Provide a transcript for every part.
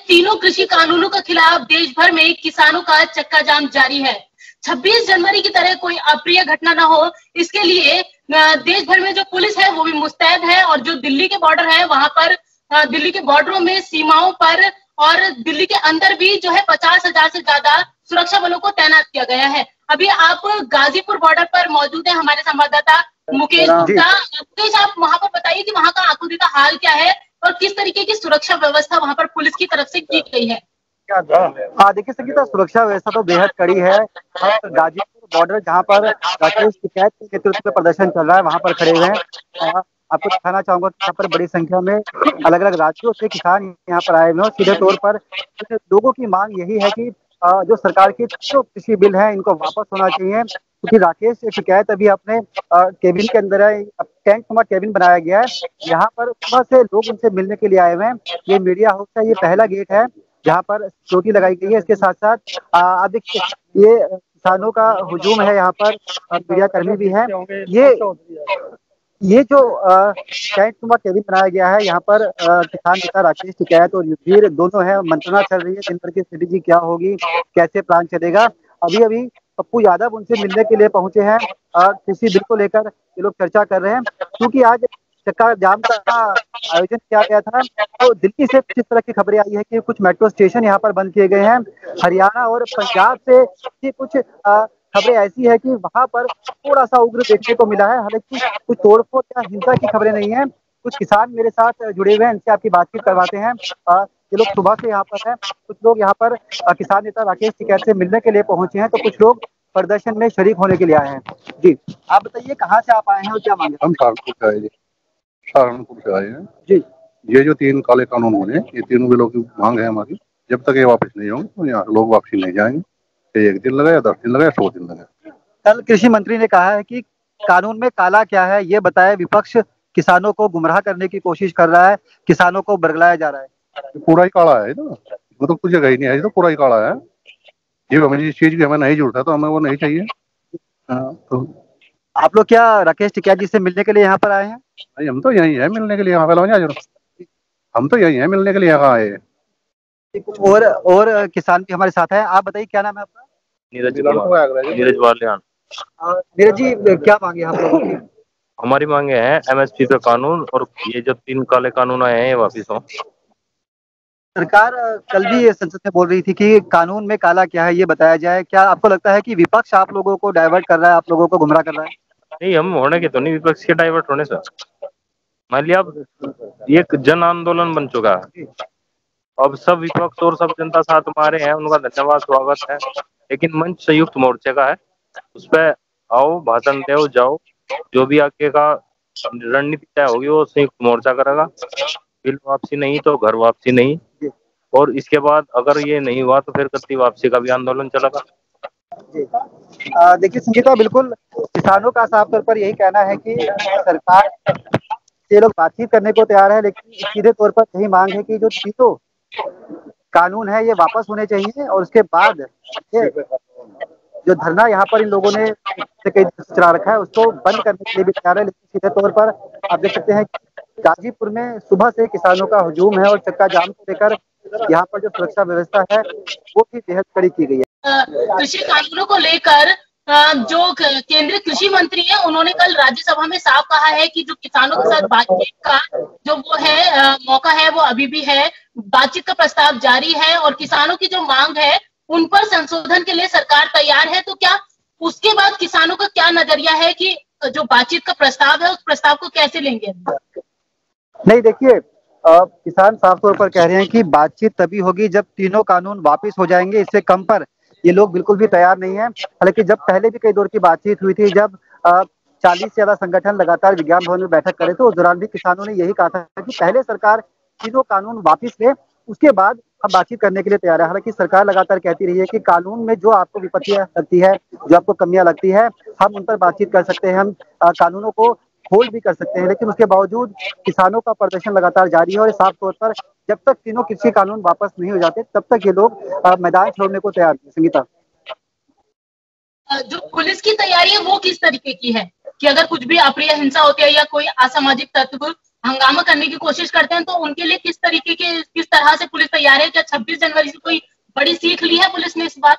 तीनों कृषि कानूनों के खिलाफ देश भर में किसानों का चक्का जाम जारी है। 26 जनवरी की तरह कोई अप्रिय घटना ना हो, इसके लिए देश भर में जो पुलिस है वो भी मुस्तैद है, और जो दिल्ली के बॉर्डर है वहां पर दिल्ली के बॉर्डरों में, सीमाओं पर और दिल्ली के अंदर भी जो है 50,000 से ज्यादा सुरक्षा बलों को तैनात किया गया है। अभी आप गाजीपुर बॉर्डर पर मौजूद है, हमारे संवाददाता मुकेश गुप्ता। मुकेश, आप वहां पर बताइए कि वहां का आंखों का हाल क्या है और किस तरीके की सुरक्षा व्यवस्था वहां पर पुलिस की तरफ से की गई है। देखिए संगीता, सुरक्षा व्यवस्था तो बेहद कड़ी है। गाजीपुर बॉर्डर जहां पर राकेश टिकैत के नेतृत्व में प्रदर्शन चल रहा है, वहां पर खड़े हुए हैं। आपको दिखाना चाहूंगा कि यहाँ पर बड़ी संख्या में अलग अलग राज्यों से किसान यहाँ पर आए हुए हैं। सीधे तौर पर लोगों की मांग यही है कि जो सरकार के जो कृषि बिल है इनको वापस होना चाहिए, क्योंकि राकेश टिकैत अभी अपने केबिन के अंदर है। टेंट नुमा केबिन बनाया गया है, यहाँ पर सुबह से लोग उनसे मिलने के लिए आए हुए हैं। ये मीडिया हाउस है, ये पहला गेट है जहाँ पर सिक्योरिटी लगाई गई है। इसके साथ साथ आप देखिए ये किसानों का हुजूम है, यहाँ पर मीडिया कर्मी भी है। ये जो टेंट नुमा केबिन बनाया गया है, यहाँ पर किसान नेता राकेश टिकैत और युद्धवीर दोनों है। मंत्रणा चल रही है दिन भर की स्ट्रेटेजी क्या होगी, कैसे प्लान चलेगा। अभी अभी पप्पू यादव उनसे मिलने के लिए पहुंचे हैं। कृषि बिल को लेकर ये लोग चर्चा कर रहे हैं, क्योंकि आज चक्का जाम का आयोजन किया गया था। तो दिल्ली से कुछ इस तरह की खबरें आई है कि कुछ मेट्रो स्टेशन यहाँ पर बंद किए गए हैं। हरियाणा और पंजाब से कुछ खबरें ऐसी है कि वहां पर थोड़ा सा उग्र देखने को मिला है। हालांकि कुछ तोड़फोड़ या हिंसा की खबरें नहीं है। कुछ किसान मेरे साथ जुड़े हुए हैं, इनसे आपकी बातचीत करवाते हैं। ये लोग सुबह से यहाँ पर हैं। कुछ लोग यहाँ पर किसान नेता राकेश टिकैत से मिलने के लिए पहुंचे हैं, तो कुछ लोग प्रदर्शन में शरीक होने के लिए आए हैं। जी, आप बताइए कहाँ से आप आए हैं और क्या मांगे? हम सहारनपुर से आए हैं जी। ये जो 3 काले कानून बने, ये तीनों बिलों की मांग है हमारी। जब तक ये वापस नहीं होंगे तो यहाँ लोग वापसी नहीं जाएंगे। 1 दिन लगे, 10 दिन लगे, 100 दिन लगे। कल कृषि मंत्री ने कहा है कि कानून में काला क्या है ये बताए। विपक्ष किसानों को गुमराह करने की कोशिश कर रहा है, किसानों को बरगलाया जा रहा है। पूरा ही काला है ना, वो तो कुछ जगह ही नहीं है, तो पूरा ही काला है। ये हमें जिस चीज की हमें नहीं जरूरत है तो हमें वो नहीं चाहिए। तो आप लोग क्या राकेश टिकैत जी से मिलने के लिए यहाँ पर आए हैं? नहीं, हम तो यही है मिलने के लिए। यहाँ पे हम तो यही है मिलने के लिए यहाँ आए। और किसान भी हमारे साथ है। आप बताइए क्या नाम है आपका? नीरज वालियान। नीरज जी, क्या मांगे आप लोगों की? हमारी मांगे हैं एमएसपी पे कानून, और ये जो 3 काले कानून आए हैं ये वापिस हो। सरकार कल भी संसद में बोल रही थी कि कानून में काला क्या है ये बताया जाए। क्या आपको लगता है कि विपक्ष आप लोगों को डाइवर्ट कर रहा है, आप लोगों को गुमराह कर रहा है? नहीं, हम होने के तो नहीं, विपक्ष के डाइवर्ट होने से। मान लिया अब ये जन आंदोलन बन चुका है, अब सब विपक्ष और सब जनता साथ हमारे हैं, उनका धन्यवाद, स्वागत है। लेकिन मंच संयुक्त मोर्चे का है, उस पर आओ, भाषण दो, जाओ। जो भी आगे का रणनीति तय होगी वो संयुक्त मोर्चा करेगा। बिल वापसी नहीं तो घर वापसी नहीं, और इसके बाद अगर ये नहीं हुआ तो फिर कत्ती वापसी का भी आंदोलन चलेगा। देखिए संगीता, बिल्कुल किसानों का साफ तौर पर यही कहना है कि सरकार से लोग बातचीत करने को तैयार है, लेकिन सीधे तौर पर यही मांग है कि जो तीनों कानून है ये वापस होने चाहिए, और उसके बाद ये जो धरना यहाँ पर इन लोगों ने कई चला रखा है उसको बंद करने के लिए भी तैयार है। लेकिन सीधे तौर पर आप देख सकते हैं कि गाजीपुर में सुबह से किसानों का हुजूम है, और चक्का जाम को लेकर यहाँ पर जो सुरक्षा व्यवस्था है वो भी बेहद कड़ी की गई है। कृषि कानूनों को लेकर जो केंद्रीय कृषि मंत्री है उन्होंने कल राज्यसभा में साफ कहा है कि जो किसानों के साथ बातचीत का जो वो है मौका है वो अभी भी है। बातचीत का प्रस्ताव जारी है, और किसानों की जो मांग है उन पर संशोधन के लिए सरकार तैयार है। तो क्या उसके बाद किसानों का क्या नजरिया है कि जो बातचीत का प्रस्ताव है उस प्रस्ताव को कैसे लेंगे? नहीं, देखिए किसान साफ तौर पर कह रहे हैं कि बातचीत तभी होगी जब तीनों कानून वापस हो जाएंगे। इससे कम पर ये लोग बिल्कुल भी तैयार नहीं है। हालांकि जब पहले भी कई दौर की बातचीत हुई थी, जब 40 से ज्यादा संगठन लगातार विज्ञान भवन में बैठक करे थे, उस दौरान भी किसानों ने यही कहा था कि पहले सरकार तीनों कानून वापस ले, उसके बाद हम बातचीत करने के लिए तैयार है। हालांकि सरकार लगातार कहती रही है कि कानून में जो आपको विपत्तियां लगती है, जो आपको कमियां लगती है, हम उन पर बातचीत कर सकते हैं, हम कानूनों को होल्ड भी कर सकते हैं। लेकिन उसके बावजूद किसानों का प्रदर्शन लगातार जारी है, और साफ तौर पर जब तक तीनों कृषि कानून वापस नहीं हो जाते तब तक ये लोग मैदान छोड़ने को तैयार हैं। संगीता, जो पुलिस की तैयारी है वो किस तरीके की है कि अगर कुछ भी अप्रिय हिंसा होती है या कोई असामाजिक तत्व हंगामा करने की कोशिश करते हैं, तो उनके लिए किस तरह से पुलिस तैयार है? क्या 26 जनवरी से कोई बड़ी सीख ली है पुलिस ने इस बार?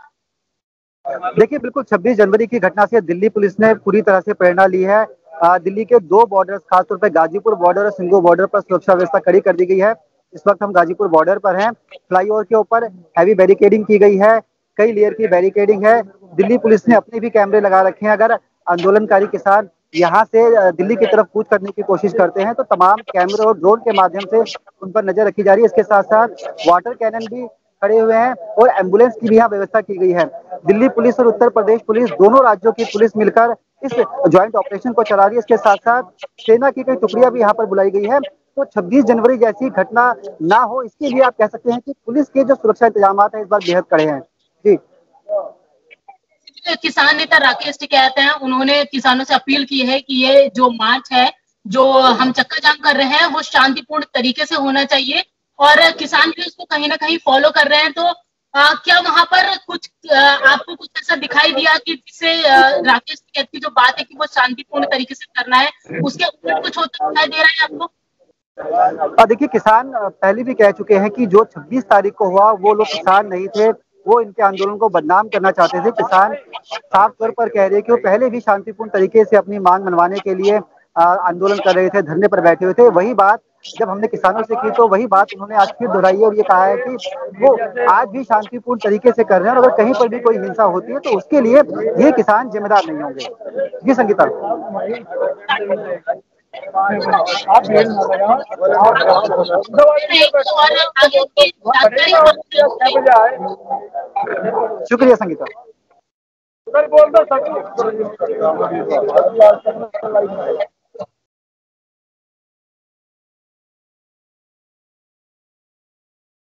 देखिए, बिल्कुल 26 जनवरी की घटना से दिल्ली पुलिस ने पूरी तरह से प्रेरणा ली है। दिल्ली के 2 बॉर्डर्स, खासतौर पे गाजीपुर बॉर्डर और सिंगू बॉर्डर पर सुरक्षा व्यवस्था कड़ी कर दी गई है। इस वक्त हम गाजीपुर बॉर्डर पर हैं। फ्लाईओवर के ऊपर हैवी बैरिकेडिंग की गई है, कई लेयर की बैरिकेडिंग है। दिल्ली पुलिस ने अपने भी कैमरे लगा रखे हैं। अगर आंदोलनकारी किसान यहाँ से दिल्ली की तरफ कूच करने की कोशिश करते हैं तो तमाम कैमरे और ड्रोन के माध्यम से उन पर नजर रखी जा रही है। इसके साथ साथ वाटर कैनन भी खड़े हुए हैं और एम्बुलेंस की भी यहाँ व्यवस्था की गई है। दिल्ली पुलिस और उत्तर प्रदेश पुलिस, दोनों राज्यों की पुलिस मिलकर इस ज्वाइंट ऑपरेशन को चला रही है। इसके साथ साथ सेना की कई टुकड़ियां भी यहाँ पर बुलाई गई है। तो 26 जनवरी जैसी घटना ना हो, इसके लिए आप कह सकते हैं कि पुलिस के जो सुरक्षा इंतजाम है इस बार बेहद कड़े हैं। जी, किसान नेता राकेश टिकैत हैं, उन्होंने किसानों से अपील की है कि ये जो मार्च है, जो हम चक्का जाम कर रहे हैं, वो शांतिपूर्ण तरीके से होना चाहिए और किसान भी उसको कहीं ना कहीं फॉलो कर रहे हैं। तो क्या वहां पर कुछ आपको कुछ ऐसा दिखाई दिया कि जिससे राकेश टिकैत की जो बात है कि वो शांतिपूर्ण तरीके से करना है, उसके ऊपर कुछ होता दिखाई दे रहा है आपको? देखिए, किसान पहले भी कह चुके हैं कि जो 26 तारीख को हुआ वो लोग किसान नहीं थे, वो इनके आंदोलन को बदनाम करना चाहते थे। किसान साफ तौर पर कह रहे हैं कि वो पहले भी शांतिपूर्ण तरीके से अपनी मांग मनवाने के लिए आंदोलन कर रहे थे, धरने पर बैठे हुए थे। वही बात जब हमने किसानों से की तो वही बात उन्होंने आज फिर दोहराई है और ये कहा है कि वो आज भी शांतिपूर्ण तरीके से कर रहे हैं और अगर कहीं पर भी कोई हिंसा होती है तो उसके लिए ये किसान जिम्मेदार नहीं होंगे। जी संगीता। शुक्रिया संगीता।